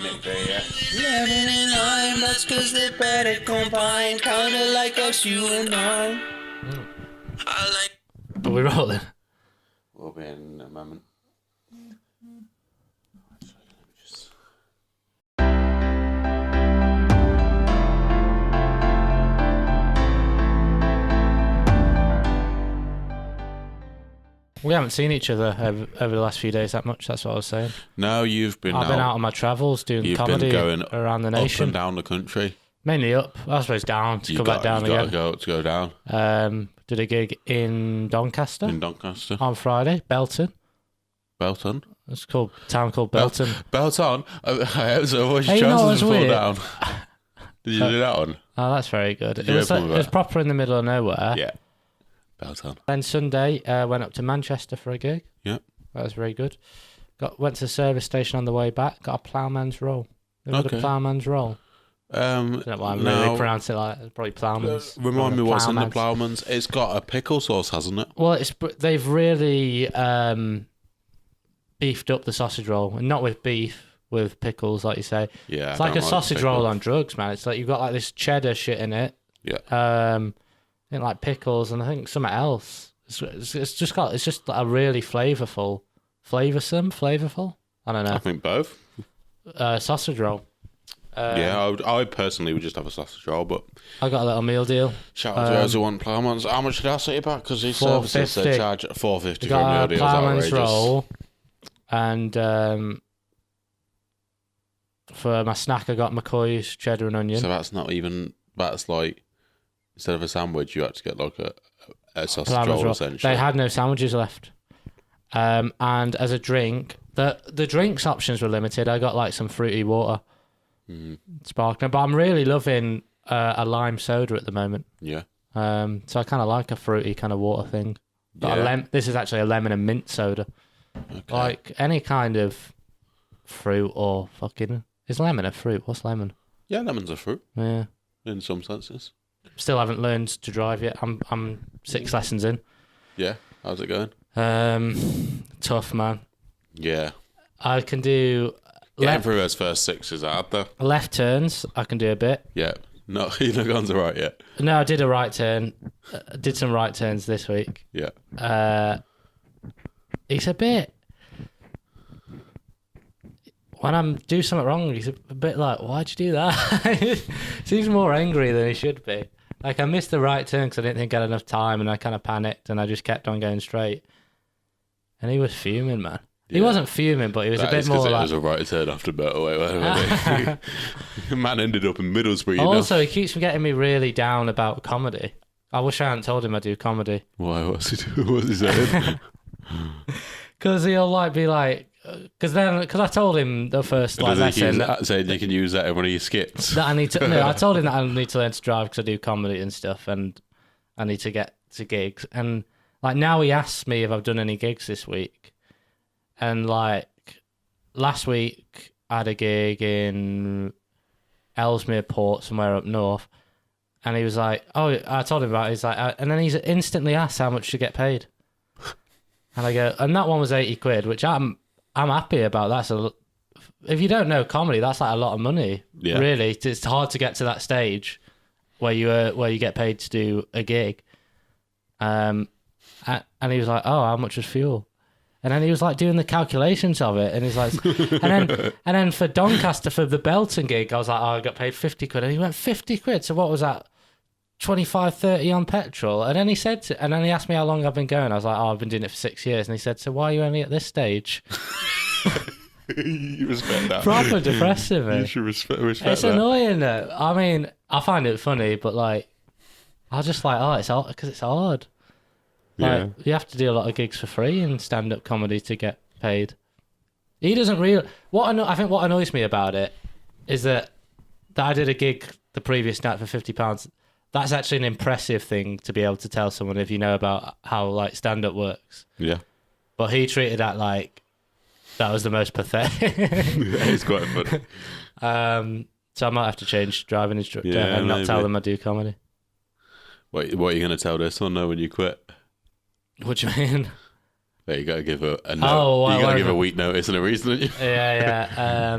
Nick Day, yeah. 11 and 9, that's cause they're better combined. Kinda like us, you and I. Are we rolling? We'll be in a moment. We haven't seen each other over the last few days that much. That's what I was saying. No, you've been I've been out on my travels doing You've comedy been going around the up nation. and down the country. Mainly up. I suppose down to come back down you again. Got to go down. Did a gig in Doncaster In Doncaster. on Friday. Belton. Belton. It's called town called Belton. Belton. I was always Hey, you know chances what's to fall weird? down. Did you do that one? Oh, that's very good. Did It you was, open it with was that? proper in the middle of nowhere. Yeah. Belton. Then Sunday, went up to Manchester for a gig. Yeah. That was very good. Went to the service station on the way back. Got a ploughman's roll. Ever had Okay. a ploughman's roll? I don't know why I'm really pronouncing it like probably ploughman's. Remind me what's in the Ploughman's. ploughman's. It's got a pickle sauce, hasn't it? Well, they've really beefed up the sausage roll, and not with beef, with pickles, like you say. Yeah. It's like a sausage roll on drugs, man. It's like you've got like this cheddar shit in it. Yeah. I think like pickles and I think something else. It's just a really flavorful. I don't know. I think both. Sausage roll. Yeah, I personally would just have a sausage roll, but I got a little meal deal. shout out to those who want ploughman's. How much did I set you back? Because these services they $4.50. charge $4.50 for a Got meal a deal. It's ploughman's outrageous. roll, and for my snack I got McCoy's cheddar and onion. So that's like instead of a sandwich, you have to get like a sausage Ploughman's roll essentially. They had no sandwiches left. And as a drink, the drinks options were limited. I got like some fruity water, sparkling, but I'm really loving a lime soda at the moment. Yeah. So I kind of like a fruity kind of water thing. But Yeah. this is actually a lemon and mint soda. Okay. Like any kind of fruit or fucking... Is lemon a fruit? What's lemon? Yeah, lemon's a fruit Yeah. in some senses. Still haven't learned to drive yet. I'm 6 lessons in. Yeah. How's it going? Tough, man. Yeah. I can do Getting through those first 6 is hard though. left turns. I can do a bit. Yeah. No, you're not gone to right yet. No, I did a right turn. Did some right turns this week. Yeah. He's a bit... When I do something wrong, he's a bit like, why'd you do that? Seems more angry than he should be. Like, I missed the right turn because I didn't think I had enough time and I kind of panicked and I just kept on going straight. And he was fuming, man. He Yeah. wasn't fuming, but he was That a bit is 'cause more it like... was a right turn after motorway, wasn't it? Man ended up in Middlesbrough, you know. Also, he keeps getting me really down about comedy. I wish I hadn't told him I do comedy. Why? What's he doing? What's he saying? Because he'll like be like... Because I told him the first like, Does he lesson... use that, saying you can use that in one of your skits? that I need to. No, I told him that I need to learn to drive because I do comedy and stuff, and I need to get to gigs. And like now, he asks me if I've done any gigs this week. And like last week, I had a gig in Ellesmere Port, somewhere up north, and he was like, "Oh," I told him about it. He's like, and then he's instantly asked how much to get paid. And I go, and that one was 80 quid, which I'm happy about. That's if you don't know comedy, that's like a lot of money. Yeah. Really, it's hard to get to that stage where you get paid to do a gig. And he was like, "Oh, how much was fuel?" And then he was like doing the calculations of it, and he's like, and then for Doncaster for the Belton gig, I was like, "Oh, I got paid 50 quid," and he went 50 quid. So what was that? 25, 30 on petrol. And then he asked me how long I've been going. I was like, "Oh, I've been doing it for 6 years." And he said, "So why are you only at this stage?" You respect that. Proper depressive, You man. should respect It's that. annoying though. I mean, I find it funny, but like, I was just like, oh, it's hard because it's hard. Like, you have to do a lot of gigs for free in stand-up comedy to get paid. He doesn't really. I think what annoys me about it is that I did a gig the previous night for £50. That's actually an impressive thing to be able to tell someone if you know about how like stand-up works. Yeah. But he treated that like that was the most pathetic. It's quite funny. So I might have to change driving instructor Yeah, and not maybe. tell them I do comedy. What are you going to tell this one though when you quit? What do you mean? Yeah, you got to give a note. Oh, you got to whatever. give a week notice and a reason. Don't you? Yeah.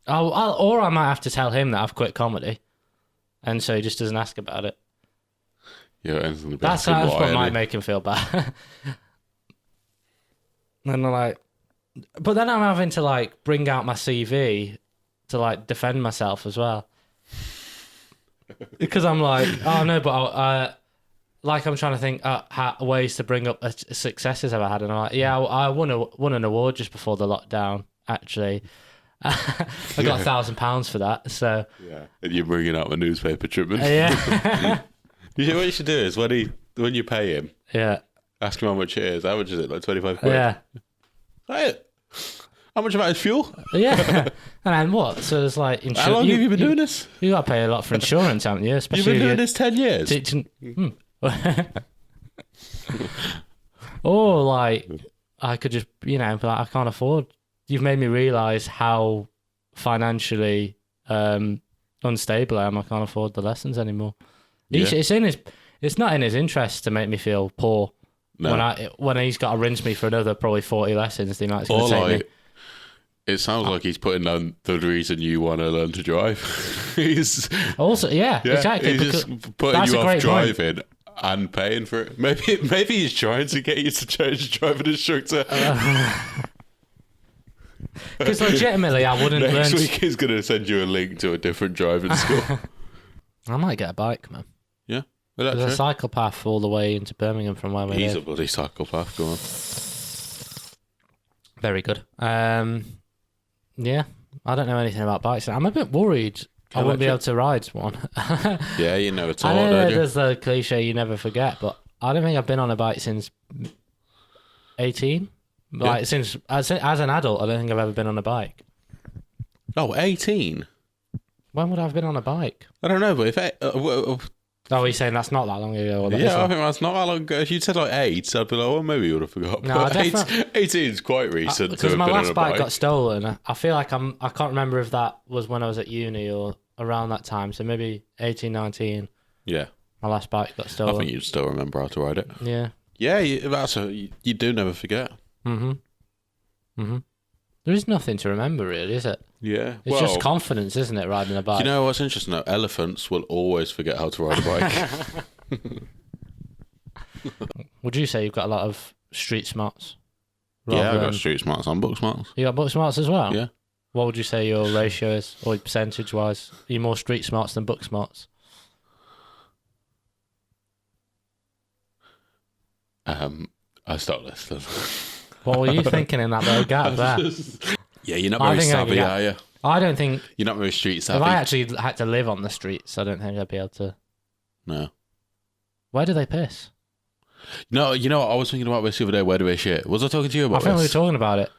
Or I might have to tell him that I've quit comedy, and so he just doesn't ask about it. Yeah, anything to be That's asking what why, might innit? make him feel bad. And I'm like, but then I'm having to like bring out my CV to like defend myself as well, because I'm like, oh no, but like I'm trying to think ways to bring up successes I've had, and I'm like, yeah, I won an award just before the lockdown. Actually, I got £1,000 for that. So Yeah, and you're bringing out the newspaper treatment. yeah, What you should do is when you pay him, yeah, ask him how much it is. How much is it? Like 25 quid. yeah. Right. How much of that is fuel? Yeah, and then what? So it's like insurance. How long have you been doing this? You got to pay a lot for insurance, haven't you? Especially You've been if doing you're this 10 years. teaching. Or like, I could just, be like, I can't afford. You've made me realise how financially unstable I am. I can't afford the lessons anymore. Yeah. It's not in his interest to make me feel poor. No. When he's got to rinse me for another probably 40 lessons, the amount it's going Or to take me. like, it sounds like he's putting down the reason you want to learn to drive. He's Also, yeah, exactly. He's Because just putting that's you a off great point. driving and paying for it. Maybe he's trying to get you to change driving instructor. Because legitimately, I wouldn't learn. Next week he's going to send you a link to a different driving school. I might get a bike, man. Yeah, well, There's a that's cycle path all the way into Birmingham from where we He's live. a bloody psychopath. Go on. Very good. Yeah, I don't know anything about bikes. I'm a bit worried I wouldn't be able to ride one. Yeah, you never I taught, know don't you? there's the cliche you never forget, but I don't think I've been on a bike since 18. Like since as an adult, I don't think I've ever been on a bike. Oh, 18? When would I have been on a bike? I don't know, but if... Oh, he's saying that's not that long ago. Or that is yeah, I long. think that's not that long ago. If you'd said like 8, I'd be like, well, maybe you would have forgot. No, But I definitely- 18 is quite recent to Because have my been on last a bike bike. got stolen. I feel like I can't remember if that was when I was at uni or around that time. So maybe 18, 19. Yeah, My last bike got I stolen. think you'd still remember how to ride it. Yeah. Yeah, you do never forget. There is nothing to remember, really, is it? Yeah. It's just confidence, isn't it, riding a bike? You know what's interesting though? Elephants will always forget how to ride a bike. Would you say you've got a lot of street smarts? Yeah, Rather I've got than- street smarts and book smarts. You got book smarts as well? Yeah. What would you say your ratio is, or percentage-wise? Are you more street smarts than book smarts? I stopped listening. What were you thinking in that little gap there? Yeah, you're not I very think I could savvy, get- are you? I don't think... You're not very street If savvy. I actually had to live on the streets, I don't think I'd be able to... No. Where do they piss? No, you know what? I was thinking about this the other day. Where do we shit? Was I talking to you I about think we were this? talking about it.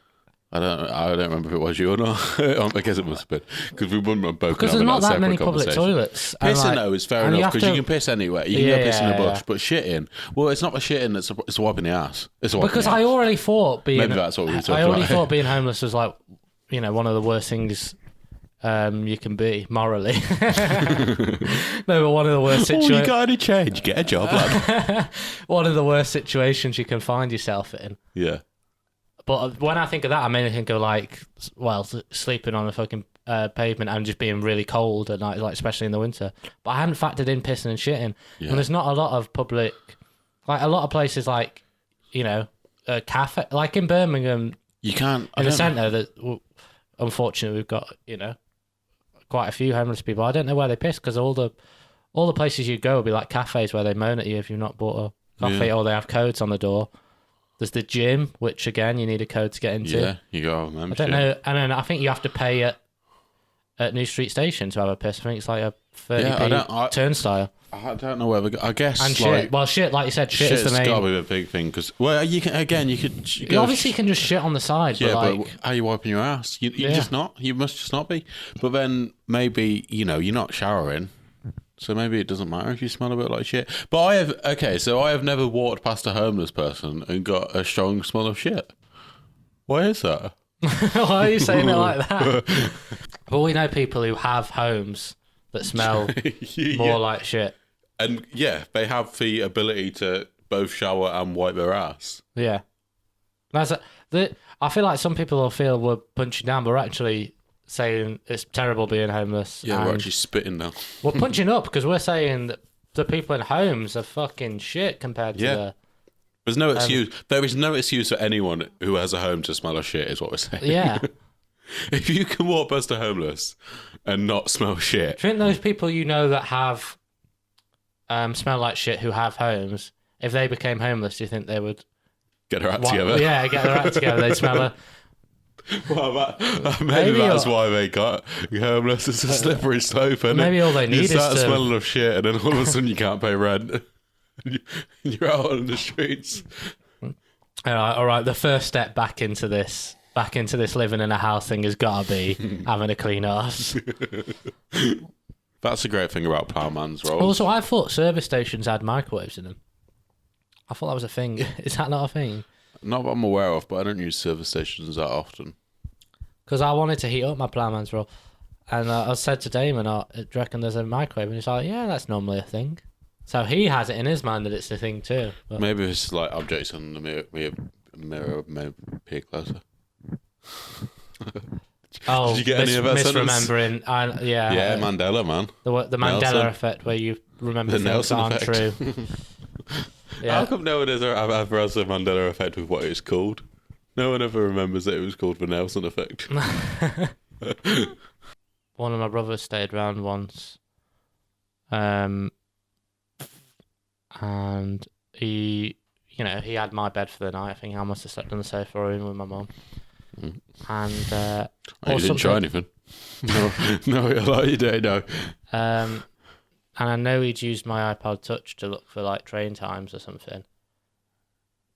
I don't remember if it was you or not. I guess it must have been because we wouldn't have both. Because been there's having not that many separate public conversation. toilets. And, Pissing like- though is fair and you enough have because you to- can piss anywhere. You can Yeah, go piss in a yeah, bush, yeah. but shitting. Well, it's not the shitting. It's a wiping the ass. It's a wiping Because the I ass. already thought being... Maybe that's what we were talking I already about. thought being homeless was like, one of the worst things you can be morally. No, but one of the worst Oh, you situations. got any change? Get a job, lad. One of the worst situations you can find yourself in. Yeah. But when I think of that, I mainly think of sleeping on the fucking pavement and just being really cold at night, like especially in the winter. But I hadn't factored in pissing and shitting. Yeah. And there's not a lot of public, like a lot of places like, a cafe, like in Birmingham, You can't. I in the don't- centre. That unfortunately we've got quite a few homeless people. I don't know where they piss because all the places you go will be like cafes where they moan at you if you've not bought a coffee, Yeah. or they have codes on the door. There's the gym, which again you need a code to get into. Yeah, you got a I membership. don't know, and then I think you have to pay at New Street Station to have a piss. I think it's like a 30p turnstile. I don't know where we go. I guess And like, shit. Well, shit, like you said, shit is shit's the main. got to be a big thing because you can You go obviously can just shit on the side, Yeah, but but like, how are you wiping your ass? You Yeah. just not. You must just not be. But then maybe you're not showering, so maybe it doesn't matter if you smell a bit like shit. But I have never walked past a homeless person and got a strong smell of shit. Why is that? why are you saying it like that? Well, we know people who have homes that smell more like shit. And yeah, they have the ability to both shower and wipe their ass. Yeah, I feel like some people will feel we're punching down, but we're actually saying it's terrible being homeless. Yeah, we're and actually spitting now. we're punching up because we're saying that the people in homes are fucking shit compared to Yeah. the. There's no excuse. There is no excuse for anyone who has a home to smell of shit, is what we're saying. Yeah. If you can walk past a homeless and not smell shit, Do you think those people you know that have smell like shit who have homes, if they became homeless, do you think they would get their act together. Yeah, get their act together. They'd smell a. Well, maybe Maybe that's you're- why they got homeless. It's a slippery slope, and Maybe all they need you is start to- smelling of shit, and then all of a sudden you can't pay rent. You're out on the streets. All right. The first step back into this living in a house thing has got to be having a clean arse. That's the great thing about Plowman's role. Also, I thought service stations had microwaves in them. I thought that was a thing. Is that not a thing? Not that I'm aware of, but I don't use service stations that often. Because I wanted to heat up my ploughman's roll. And I said to Damon, do you reckon there's a microwave? And he's like, yeah, that's normally a thing. So he has it in his mind that it's a thing too. But Maybe it's like objects on the mirror may appear closer. oh, Did you get any of that sentence? misremembering. Yeah, Mandela, man. The Mandela Nelson. effect where you remember The things Nelson that aren't effect. true. How Yeah. come no one ever has a Mandela effect with what it's called? No one ever remembers that it was called the Nelson effect. One of my brothers stayed round once. And he had my bed for the night. I think I must have slept on the sofa room with my mum. And Oh, or you didn't try anything. No, like you don't know. and I know he'd used my iPod Touch to look for like train times or something.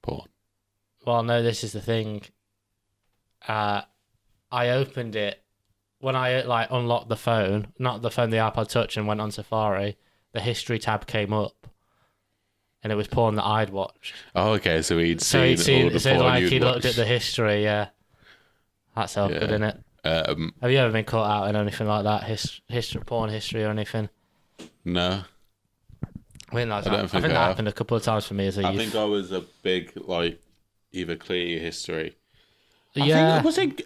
Porn. Well, no, this is the thing. I opened it when I like unlocked the phone, not the phone, the iPod Touch, and went on Safari. The history tab came up, and it was porn that I'd watched. Oh, okay. So he'd So seen he'd seen, all the so porn like you'd he looked at watched. the history. Yeah, that's awkward, Yeah. isn't it? Have you ever been caught out in anything like that? Porn history or anything? No, I think I don't think that I have. happened a couple of times for me as a I youth. think I was a big like either clear history. Yeah, I think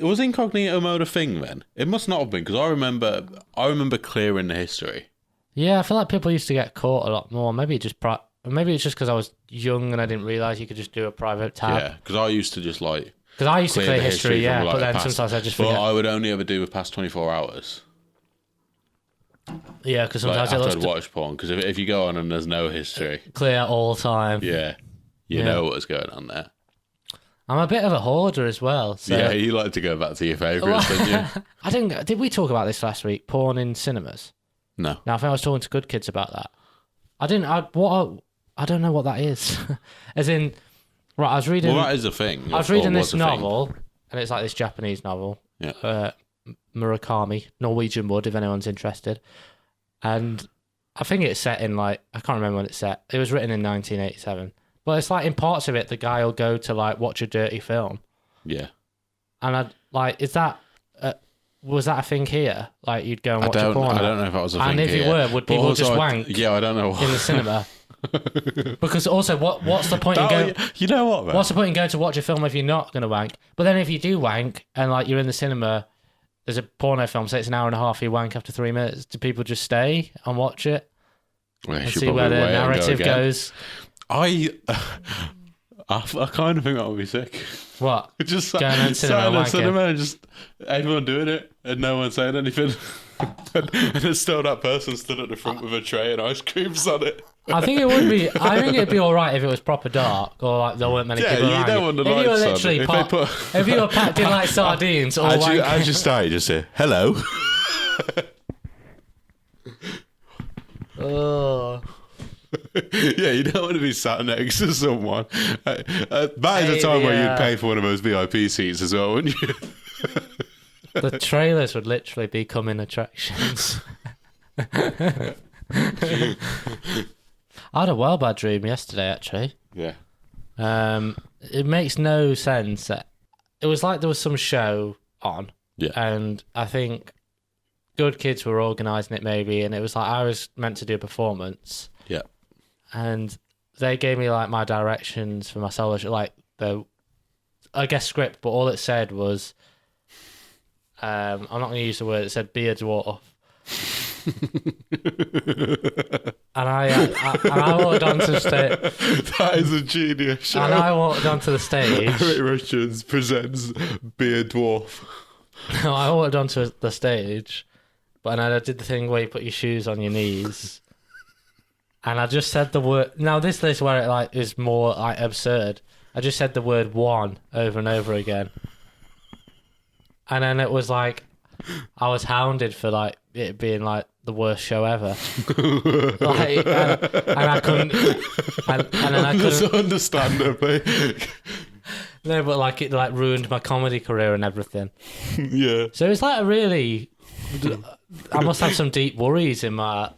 was incognito mode a thing then? It must not have been because I remember clearing the history. yeah. I feel like people used to get caught a lot more. Maybe it's just because I was young and I didn't realize you could just do a private tab. Yeah, because I used to just like Because I used to clear the history, from, yeah. like, But then past- sometimes I just But forget. I would only ever do with past 24 hours. Yeah, because Like sometimes it after looks I'd watched porn, because if you go on and there's no history, clear all the time. yeah, you Yeah. know what's going on there. I'm a bit of a hoarder as well. So Yeah, you like to go back to your favourites, don't you? I didn't. Did we talk about this last week? Porn in cinemas. No. Now I think I was talking to Good Kids about that. I didn't. I don't know what that is. As in, right? I was reading. Well, that is a thing. I was or reading was this a thing. novel, and it's like this Japanese novel. Yeah. Murakami, Norwegian Wood, if anyone's interested. And I think it's set in like, I can't remember when it's set. It was written in 1987. But it's like in parts of it, the guy will go to like watch a dirty film. Yeah. And I'd like, was that a thing here? Like you'd go and watch a porn? I don't know if that was a thing And if here. it were, would But people also just I- wank Yeah, I don't know. in the cinema? Because also, what's the point in going? You know what, man? What's the point in going to watch a film if you're not going to wank? But then if you do wank and like you're in the cinema, there's a porno film, say it's an hour and a half, you wank after 3 minutes. Do people just stay and watch it Well, you and should see where probably the wait and go narrative again. goes? I kind of think that would be sick. What? Just Going on sat cinema in and the wanking. cinema and just everyone doing it and no one saying anything. And there's still that person stood at the front with a tray and ice creams on it. I think it would be. I think it'd be all right if it was proper dark or like there weren't many Yeah, people you around. don't want the If you were lights on. literally If they put- if you were packed in like sardines or wanking. As you start, you just say, hello. Oh. Yeah, you don't want to be sat next to someone. That is a time where Yeah. you'd pay for one of those VIP seats as well, wouldn't you? The trailers would literally be coming attractions. I had a well bad dream yesterday, actually. Yeah. It makes no sense. It was like there was some show on, Yeah. and I think Good Kids were organising it maybe, and it was like I was meant to do a performance, Yeah. and they gave me like my directions for my solo show, like the, I guess script, but all it said was, I'm not going to use the word. It said be a dwarf. And I walked onto the stage. That is a genius show. And I walked onto the stage. Eric Richards presents Be a Dwarf. No, I walked onto the stage, but then I did the thing where you put your shoes on your knees, and I just said the word. Now this is where it like is more like absurd. I just said the word "one" over and over again, and then it was like I was hounded for like it being like the worst show ever. Like, and I couldn't, and then I couldn't. Understandably. No, but like it like ruined my comedy career and everything. Yeah. So it's like a really. I must have some deep worries in my.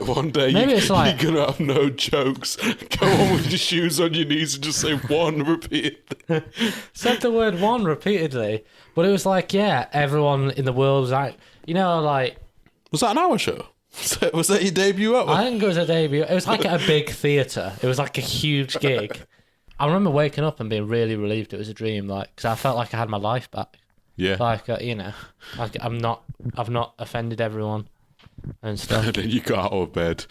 One day Maybe it's like- you're gonna have no jokes. Go on with your shoes on your knees and just say one repeatedly. Said the word "one" repeatedly, but it was like, yeah, everyone in the world was like, you know, like. Was that an hour show? Was that your debut out? I think it was a debut. It was like at a big theatre. It was like a huge gig. I remember waking up and being really relieved it was a dream, like, because I felt like I had my life back. Yeah. Like, you know, like I've not offended everyone and stuff. And then you got out of bed.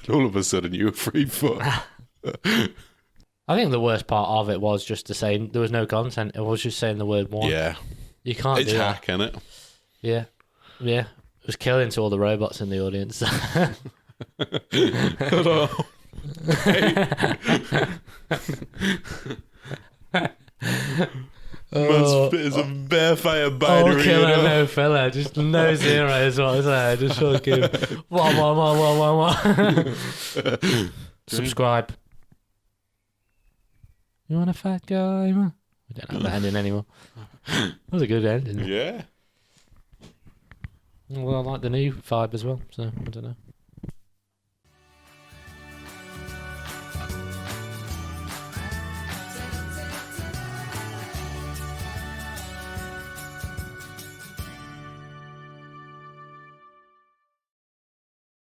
All of a sudden you were free foot. I think the worst part of it was just to say there was no content. It was just saying the word "one." Yeah. You can't It's do hack, that. innit? Yeah, yeah. It was killing to all the robots in the audience. Must fit as a bare fire binary. Oh, killer, you know? no filler. Just no zeros, what was that? Just fucking one. Subscribe. You want a fat guy, man? We don't have that ending anymore. That was a good ending. Yeah. Well, I like the new vibe as well, so I don't know.